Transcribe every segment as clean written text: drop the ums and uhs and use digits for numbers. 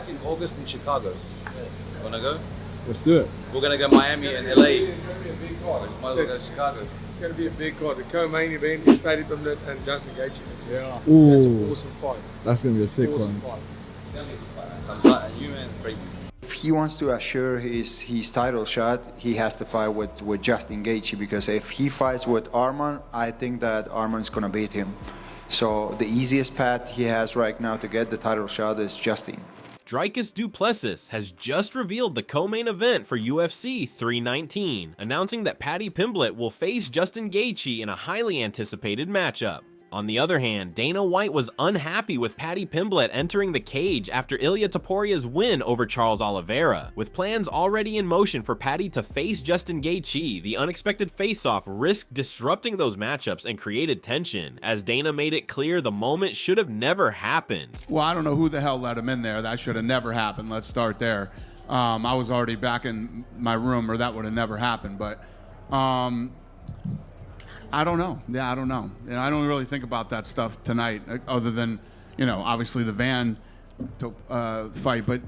fight's in August in Chicago. Yes. Wanna go? Let's do it. We're gonna go Miami and LA. It's going to be a big card. Might as well go to Chicago. It's going to be a big card. The co-main event is Paddy Pimblett and Justin Gaethje. Yeah. That's Ooh. an awesome fight. That's gonna be a sick Awesome one. fight. It's gonna be a good fight. I'm sorry, you man, crazy. If he wants to assure his title shot, he has to fight with Justin Gaethje, because if he fights with Arman, I think that Arman's gonna beat him. So the easiest path he has right now to get the title shot is Justin. Dricus Du Plessis has just revealed the co-main event for UFC 319, announcing that Paddy Pimblett will face Justin Gaethje in a highly anticipated matchup. On the other hand, Dana White was unhappy with Paddy Pimblett entering the cage after Ilia Toporia's win over Charles Oliveira. With plans already in motion for Paddy to face Justin Gaethje, the unexpected face-off risked disrupting those matchups and created tension, as Dana made it clear the moment should have never happened. Well, I don't know who the hell let him in there. That should have never happened. Let's start there. I was already back in my room, or that would have never happened. But I don't know. Yeah, I don't know. And I don't really think about that stuff tonight, other than, obviously the Van fight. But,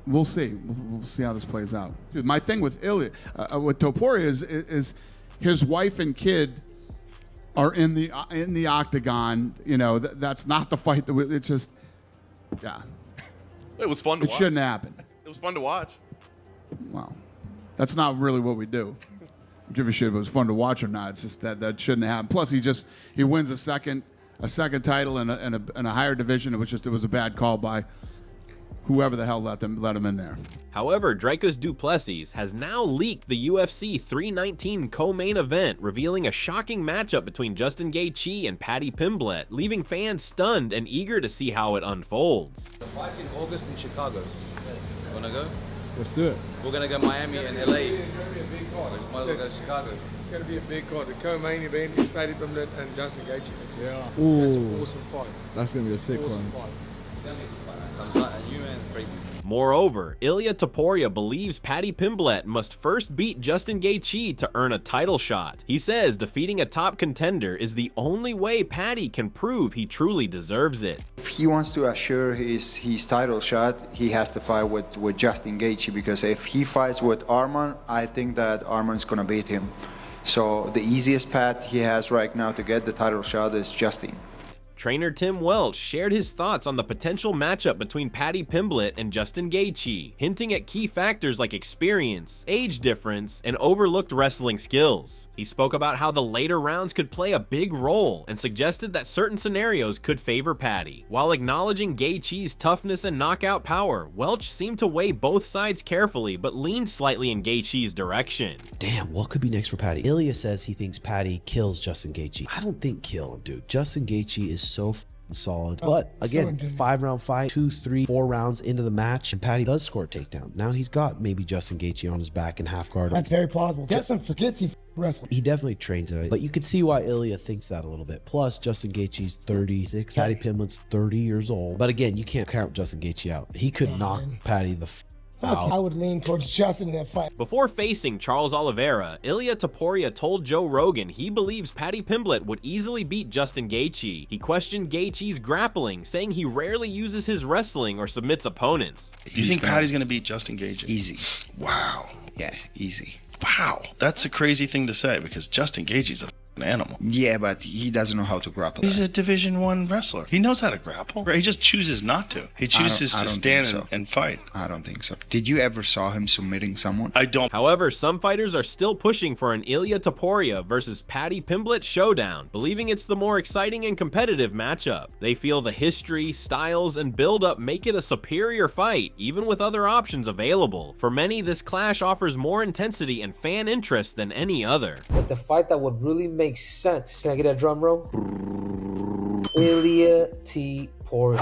we'll see. We'll see how this plays out. Dude, my thing with with Topuria is his wife and kid are in the octagon. That's not the fight. It's just, yeah. It was fun to watch. It shouldn't happen. It was fun to watch. Well, that's not really what we do. Give a shit if it was fun to watch or not. It's just that shouldn't happen. Plus, he wins a second title in a higher division. It was a bad call by whoever the hell let him in there. However, Dricus Du Plessis has now leaked the UFC 319 co-main event, revealing a shocking matchup between Justin Gaethje and Paddy Pimblett, leaving fans stunned and eager to see how it unfolds. The fight's in August in Chicago. Yes. Wanna go? Let's do it. We're gonna go Miami and LA. It's going to be a big card. Might as well go to Chicago. It's going to be a big card. The co-main event is Paddy Pimblett and Justin Gaethje. Yeah. That's Ooh. an awesome fight. That's gonna be a sick Awesome one. fight. It's gonna be a good fight. I'm sorry, you man, crazy. Moreover, Ilia Topuria believes Paddy Pimblett must first beat Justin Gaethje to earn a title shot. He says defeating a top contender is the only way Paddy can prove he truly deserves it. If he wants to assure his title shot, he has to fight with Justin Gaethje, because if he fights with Arman, I think that Arman's gonna beat him. So the easiest path he has right now to get the title shot is Justin. Trainer Tim Welch shared his thoughts on the potential matchup between Paddy Pimblett and Justin Gaethje, hinting at key factors like experience, age difference, and overlooked wrestling skills. He spoke about how the later rounds could play a big role and suggested that certain scenarios could favor Paddy. While acknowledging Gaethje's toughness and knockout power, Welch seemed to weigh both sides carefully but leaned slightly in Gaethje's direction. Damn, what could be next for Paddy? Ilia says he thinks Paddy kills Justin Gaethje. I don't think kill him, dude. Justin Gaethje is so solid. But again, 5-round fight, 2, 3, 4 rounds into the match, and Paddy does score a takedown. Now he's got maybe Justin Gaethje on his back in half guard. That's very plausible. Justin forgets he wrestling. He definitely trains it, but you could see why Ilia thinks that a little bit. Plus, Justin Gaethje's 36, Paddy Pimblett's 30 years old. But again, you can't count Justin Gaethje out. He could knock Paddy the out. I would lean towards Justin in that fight. Before facing Charles Oliveira, Ilia Topuria told Joe Rogan he believes Paddy Pimblett would easily beat Justin Gaethje. He questioned Gaethje's grappling, saying he rarely uses his wrestling or submits opponents. You think Paddy's going to beat Justin Gaethje? Easy. Wow. Yeah, easy. Wow. That's a crazy thing to say, because Justin Gaethje's a animal. Yeah, but he doesn't know how to grapple. He's a Division I wrestler. He knows how to grapple. He just chooses not to. He chooses to stand and fight. I don't think so. Did you ever saw him submitting someone? I don't. However, some fighters are still pushing for an Ilia Topuria versus Paddy Pimblett showdown, believing it's the more exciting and competitive matchup. They feel the history, styles, and build-up make it a superior fight, even with other options available. For many, this clash offers more intensity and fan interest than any other. But the fight that would really make sense. Can I get a drum roll? Ilia T.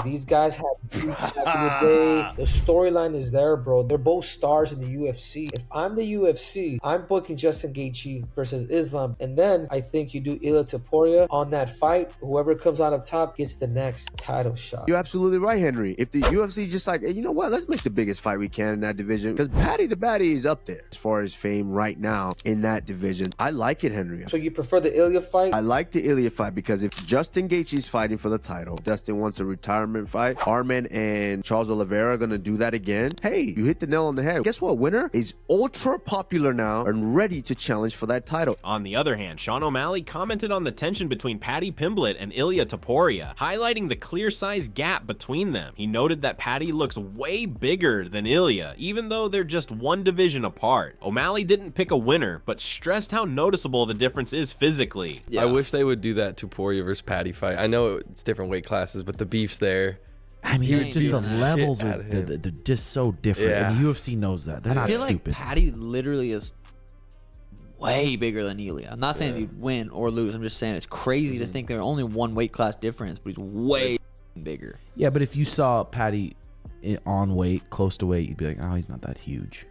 These guys have back in the day. The storyline is there, bro. They're both stars in the UFC. If I'm the UFC, I'm booking Justin Gaethje versus Islam, and then I think you do Ilia Topuria on that fight. Whoever comes out of top gets the next title shot. You're absolutely right, Henry. If the UFC just like, hey, you know what? Let's make the biggest fight we can in that division, because Paddy the Baddy is up there as far as fame right now in that division. I like it, Henry. So you prefer the Ilia fight? I like the Ilia fight because if Justin Gaethje is fighting for the title, Dustin wants to retirement fight. Arman and Charles Oliveira are going to do that again. Hey, you hit the nail on the head. Guess what? Winner is ultra popular now and ready to challenge for that title. On the other hand, Sean O'Malley commented on the tension between Paddy Pimblett and Ilia Topuria, highlighting the clear size gap between them. He noted that Paddy looks way bigger than Ilia, even though they're just one division apart. O'Malley didn't pick a winner, but stressed how noticeable the difference is physically. I wish they would do that Topuria versus Paddy fight. I know it's different weight classes, but the beef's there. I mean, just the levels are they're just so different, and the UFC knows that. They're not stupid. I feel like Paddy literally is way bigger than Ilia. I'm not saying he'd win or lose. I'm just saying it's crazy to think they're only one weight class difference, but he's way bigger. Yeah, but if you saw Paddy on weight, close to weight, you'd be like, oh, he's not that huge.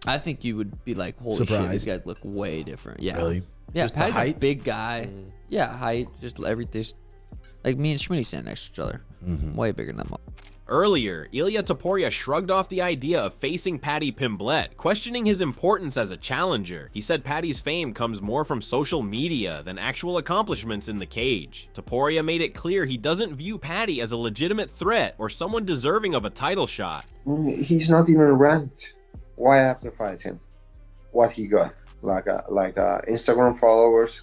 I think you would be like, holy shit, these guys look way different. Yeah. Really? Yeah, Just Paddy's the a height? big guy. Yeah, height, just everything. Like me and Schmitty standing next to each other. Way bigger than them. Earlier, Ilia Topuria shrugged off the idea of facing Paddy Pimblett, questioning his importance as a challenger. He said Paddy's fame comes more from social media than actual accomplishments in the cage. Topuria made it clear he doesn't view Paddy as a legitimate threat or someone deserving of a title shot. He's not even ranked. Why I have to fight him? What he got? Like Instagram followers,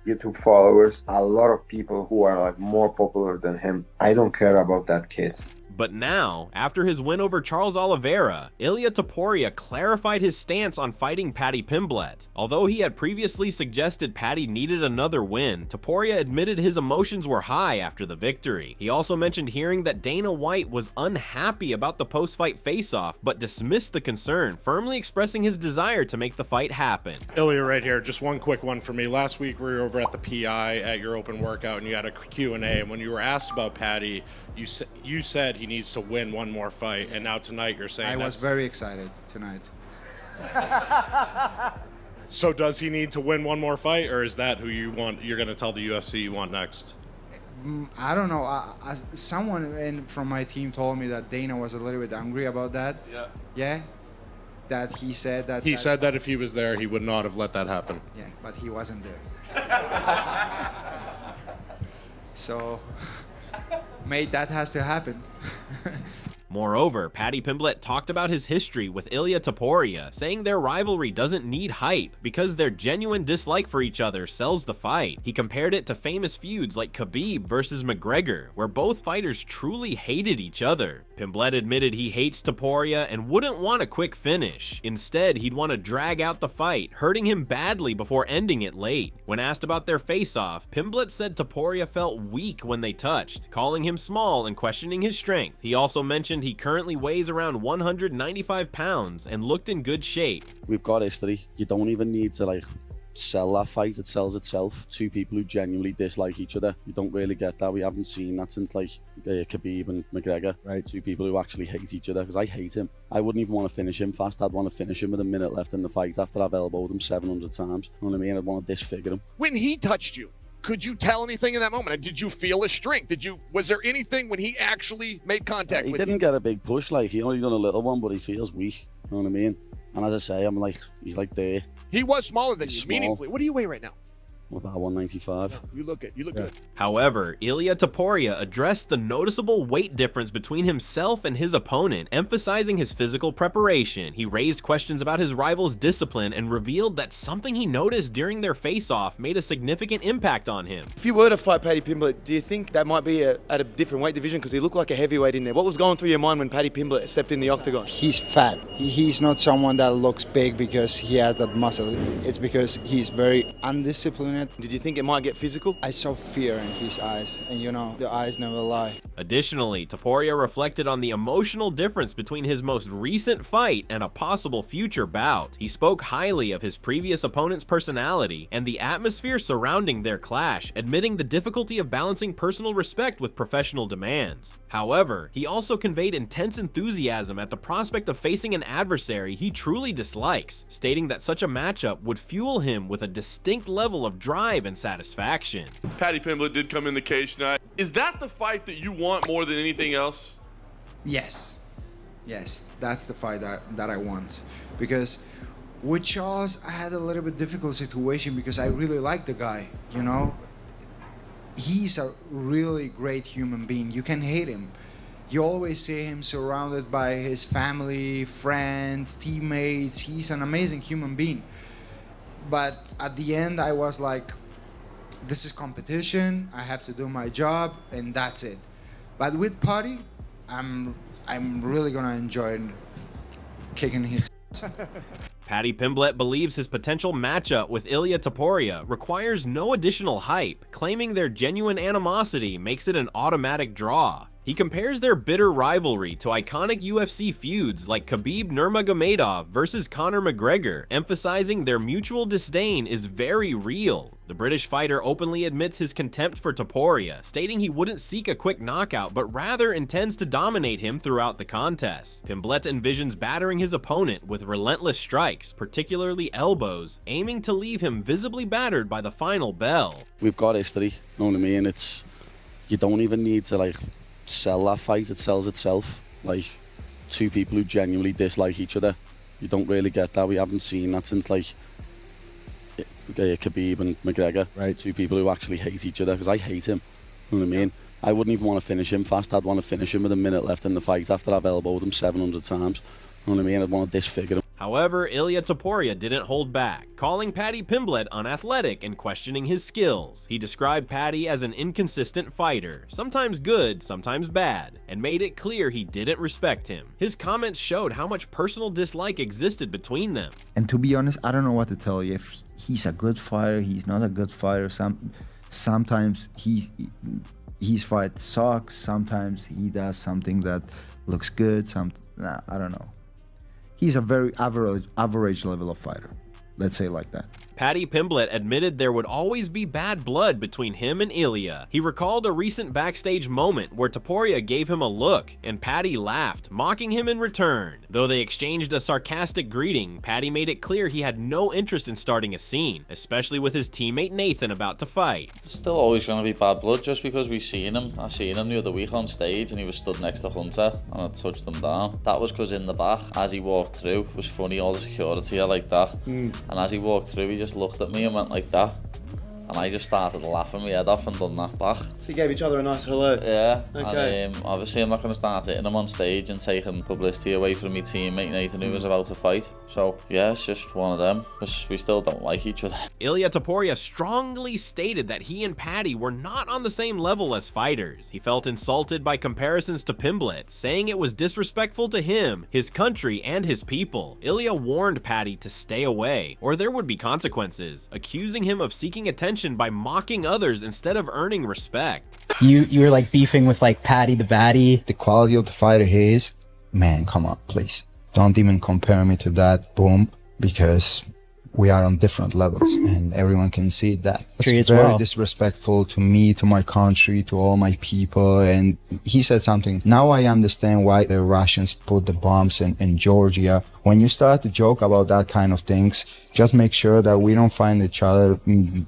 YouTube followers, a lot of people who are like more popular than him. I don't care about that kid. But now, after his win over Charles Oliveira, Ilia Topuria clarified his stance on fighting Paddy Pimblett. Although he had previously suggested Paddy needed another win, Topuria admitted his emotions were high after the victory. He also mentioned hearing that Dana White was unhappy about the post-fight face-off, but dismissed the concern, firmly expressing his desire to make the fight happen. Ilya right here, just one quick one for me. Last week we were over at the PI at your open workout and you had a Q&A, and when you were asked about Paddy, you said he needs to win one more fight, and now tonight you're saying I was very excited tonight. So does he need to win one more fight, or is that who you want? You're going to tell the UFC you want next? I don't know. Someone from my team told me that Dana was a little bit angry about that. Yeah. That he said that. He said that if he was there, he would not have let that happen. Yeah, but he wasn't there. So, mate, that has to happen. Moreover, Paddy Pimblett talked about his history with Ilia Topuria, saying their rivalry doesn't need hype because their genuine dislike for each other sells the fight. He compared it to famous feuds like Khabib versus McGregor, where both fighters truly hated each other. Pimblett admitted he hates Topuria and wouldn't want a quick finish. Instead, he'd want to drag out the fight, hurting him badly before ending it late. When asked about their face-off, Pimblett said Topuria felt weak when they touched, calling him small and questioning his strength. He also mentioned he currently weighs around 195 pounds and looked in good shape. We've got history. You don't even need to sell that fight. It sells itself. Two people who genuinely dislike each other. You don't really get that. We haven't seen that since Khabib and McGregor. Right. Two people who actually hate each other, because I hate him. I wouldn't even want to finish him fast. I'd want to finish him with a minute left in the fight after I've elbowed him 700 times. You know what I mean? I'd want to disfigure him. When he touched you, could you tell anything in that moment? Did you feel his strength? Was there anything when he actually made contact with you? He didn't get a big push. He only done a little one, but he feels weak. You know what I mean? And as I say, he's there. He was smaller than you, meaningfully. What do you weigh right now? About 195. You look good. You look good. However, Ilia Topuria addressed the noticeable weight difference between himself and his opponent, emphasizing his physical preparation. He raised questions about his rival's discipline and revealed that something he noticed during their face-off made a significant impact on him. If you were to fight Paddy Pimblett, do you think that might be at a different weight division? Because he looked like a heavyweight in there. What was going through your mind when Paddy Pimblett stepped in the octagon? He's fat. He's not someone that looks big because he has that muscle. It's because he's very undisciplined. Did you think it might get physical? I saw fear in his eyes, and the eyes never lie. Additionally, Topuria reflected on the emotional difference between his most recent fight and a possible future bout. He spoke highly of his previous opponent's personality and the atmosphere surrounding their clash, admitting the difficulty of balancing personal respect with professional demands. However, he also conveyed intense enthusiasm at the prospect of facing an adversary he truly dislikes, stating that such a matchup would fuel him with a distinct level of drive and satisfaction. Paddy Pimblett did come in the cage tonight. Is that the fight that you want more than anything else? Yes, that's the fight that I want. Because with Charles, I had a little bit difficult situation because I really like the guy, he's a really great human being. You can hate him. You always see him surrounded by his family, friends, teammates. He's an amazing human being. But at the end, I was like, this is competition. I have to do my job, and that's it. But with Paddy, I'm really gonna enjoy kicking his ass. Paddy Pimblett believes his potential matchup with Ilia Topuria requires no additional hype, claiming their genuine animosity makes it an automatic draw. He compares their bitter rivalry to iconic UFC feuds like Khabib Nurmagomedov versus Conor McGregor, emphasizing their mutual disdain is very real. The British fighter openly admits his contempt for Topuria, stating he wouldn't seek a quick knockout but rather intends to dominate him throughout the contest. Pimblett envisions battering his opponent with relentless strikes, particularly elbows, aiming to leave him visibly battered by the final bell. We've got history, know what I mean? It's, you don't even need to like sell that fight, it sells itself. Like, two people who genuinely dislike each other. You don't really get that. We haven't seen that since like Khabib and McGregor. Right. Two people who actually hate each other, because I hate him. You know what I mean? I wouldn't even want to finish him fast. I'd want to finish him with a minute left in the fight after I've elbowed him 700 times. You know what I mean? I'd want to disfigure him. However, Ilia Topuria didn't hold back, calling Paddy Pimblett unathletic and questioning his skills. He described Paddy as an inconsistent fighter, sometimes good, sometimes bad, and made it clear he didn't respect him. His comments showed how much personal dislike existed between them. And to be honest, I don't know what to tell you. If he's a good fighter, he's not a good fighter. Sometimes his fight sucks. Sometimes he does something that looks good. I don't know. He's a very average level of fighter. Let's say it like that. Paddy Pimblett admitted there would always be bad blood between him and Ilia. He recalled a recent backstage moment where Topuria gave him a look, and Paddy laughed, mocking him in return. Though they exchanged a sarcastic greeting, Paddy made it clear he had no interest in starting a scene, especially with his teammate Nathan about to fight. It's still always going to be bad blood just because we've seen him. I seen him the other week on stage and he was stood next to Hunter and I touched him down. That was because in the back, as he walked through, it was funny, all the security are like that. And as he walked through, he just looked at me and went like that, and I just started laughing my head off and done that back. So you gave each other a nice hello? Yeah. Okay. And obviously I'm not going to start hitting him on stage and taking publicity away from my teammate Nathan who was about to fight. So yeah, it's just one of them, because we still don't like each other. Ilia Topuria strongly stated that he and Paddy were not on the same level as fighters. He felt insulted by comparisons to Pimblett, saying it was disrespectful to him, his country, and his people. Ilia warned Paddy to stay away, or there would be consequences, accusing him of seeking attention by mocking others instead of earning respect. You were like beefing with like Paddy the Baddie. The quality of the fighter he is, man, come on, please. Don't even compare me to that boom, because we are on different levels and everyone can see that. It's very disrespectful to me, to my country, to all my people. And he said something. Now I understand why the Russians put the bombs in Georgia. When you start to joke about that kind of things, just make sure that we don't find each other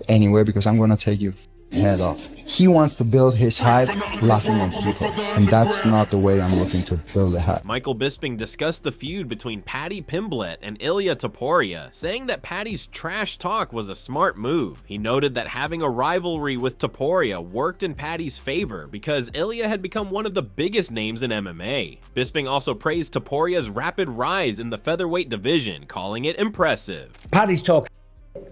anywhere, because I'm going to take your head off. He wants to build his hype laughing at people, and that's not the way I'm looking to build a hype. Michael Bisping discussed the feud between Paddy Pimblett and Ilia Topuria, saying that Paddy's trash talk was a smart move. He noted that having a rivalry with Topuria worked in Paddy's favor because Ilia had become one of the biggest names in MMA. Bisping also praised Topuria's rapid rise in the featherweight division, calling it impressive. Paddy's talking,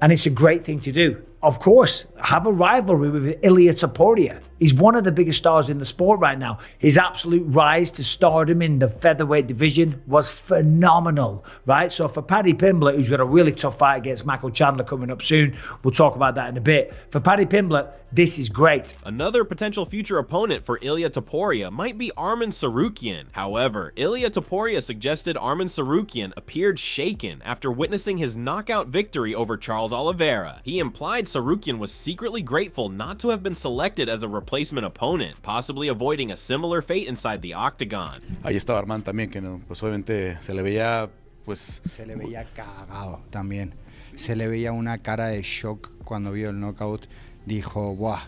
and it's a great thing to do. Of course, have a rivalry with Ilia Topuria. He's one of the biggest stars in the sport right now. His absolute rise to stardom in the featherweight division was phenomenal, right? So for Paddy Pimblett, who's got a really tough fight against Michael Chandler coming up soon, we'll talk about that in a bit. For Paddy Pimblett, this is great. Another potential future opponent for Ilia Topuria might be Arman Tsarukyan. However, Ilia Topuria suggested Arman Tsarukyan appeared shaken after witnessing his knockout victory over Charles Oliveira. He implied Tsarukyan was secretly grateful not to have been selected as a replacement opponent, possibly avoiding a similar fate inside the octagon. Ahí estaba Arman también, que no, pues obviamente se le veía, pues... Se le veía cagado también. Se le veía una cara de shock cuando vio el knockout. Dijo, buah,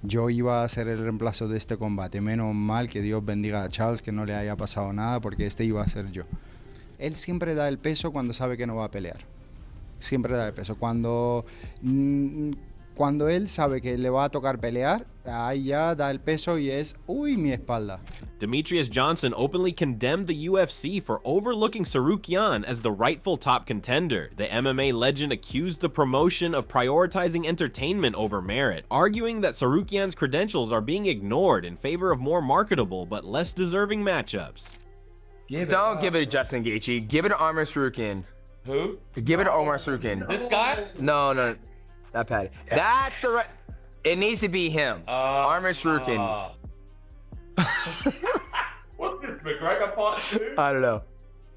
yo iba a ser el reemplazo de este combate. Menos mal que Dios bendiga a Charles, que no le haya pasado nada, porque este iba a ser yo. Él siempre da el peso cuando sabe que no va a pelear. Siempre da el peso. Cuando Cuando él sabe que le va a tocar pelear, ahí ya da el peso y es, uy, mi espalda. Demetrius Johnson openly condemned the UFC for overlooking Tsarukyan as the rightful top contender. The MMA legend accused the promotion of prioritizing entertainment over merit, arguing that Tsarukyan's credentials are being ignored in favor of more marketable but less deserving matchups. Don't give it to Justin Gaethje. Give it to Arman Tsarukyan. Who? Give it to Omar Tsarukyan. This guy? No, not Paddy. That's the right. It needs to be him. Arman Tsarukyan. What's this, McGregor part 2? I don't know.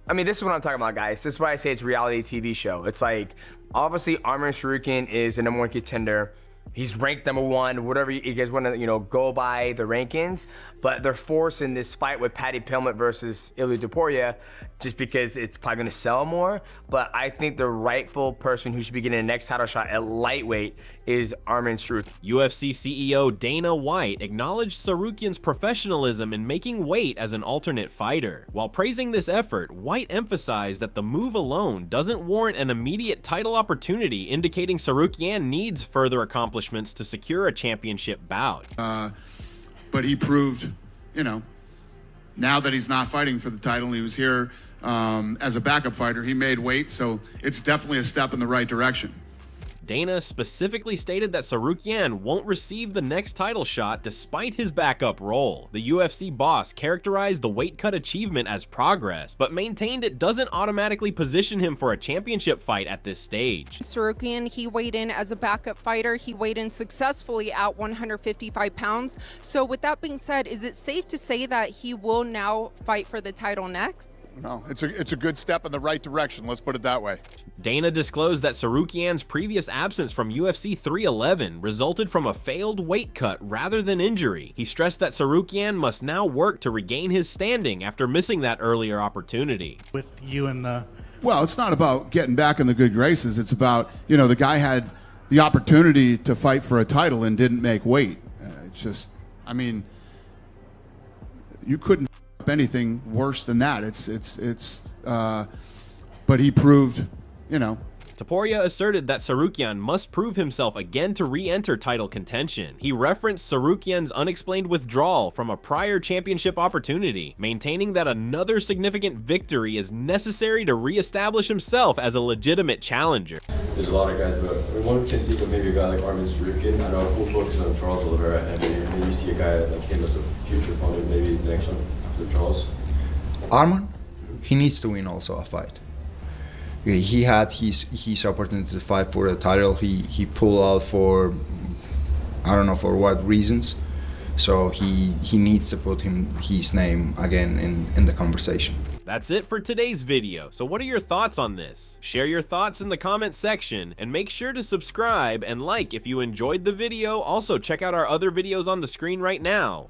I mean, this is what I'm talking about, guys. This is why I say it's a reality TV show. It's like, obviously, Arman Tsarukyan is the #1 contender. He's ranked #1, whatever you guys want to, go by the rankings. But they're forcing this fight with Paddy Pimblett versus Ilia Topuria just because it's probably going to sell more. But I think the rightful person who should be getting the next title shot at lightweight is Arman Tsarukyan. UFC CEO Dana White acknowledged Tsarukyan's professionalism in making weight as an alternate fighter. While praising this effort, White emphasized that the move alone doesn't warrant an immediate title opportunity, indicating Tsarukyan needs further accomplishments to secure a championship bout. But he proved, now that he's not fighting for the title, he was here as a backup fighter, he made weight, so it's definitely a step in the right direction. Dana specifically stated that Tsarukyan won't receive the next title shot despite his backup role. The UFC boss characterized the weight cut achievement as progress, but maintained it doesn't automatically position him for a championship fight at this stage. Tsarukyan, he weighed in as a backup fighter. He weighed in successfully at 155 pounds. So with that being said, is it safe to say that he will now fight for the title next? No, it's a good step in the right direction, let's put it that way. Dana disclosed that Tsarukyan's previous absence from UFC 311 resulted from a failed weight cut rather than injury. He stressed that Tsarukyan must now work to regain his standing after missing that earlier opportunity. With you and the... Well, it's not about getting back in the good graces. It's about, the guy had the opportunity to fight for a title and didn't make weight. You couldn't up anything worse than that. But he proved, Topuria asserted that Tsarukyan must prove himself again to re-enter title contention. He referenced Tsarukyan's unexplained withdrawal from a prior championship opportunity, maintaining that another significant victory is necessary to re-establish himself as a legitimate challenger. There's a lot of guys, but one would think maybe a guy like Arman Tsarukyan. I know full focus on Charles Oliveira, and maybe you see a guy like him as a future opponent, maybe the next one after Charles. Arman, he needs to win also a fight. He had his opportunity to fight for the title. He pulled out for, I don't know for what reasons. So he needs to put his name again in the conversation. That's it for today's video. So what are your thoughts on this? Share your thoughts in the comment section and make sure to subscribe and like if you enjoyed the video. Also check out our other videos on the screen right now.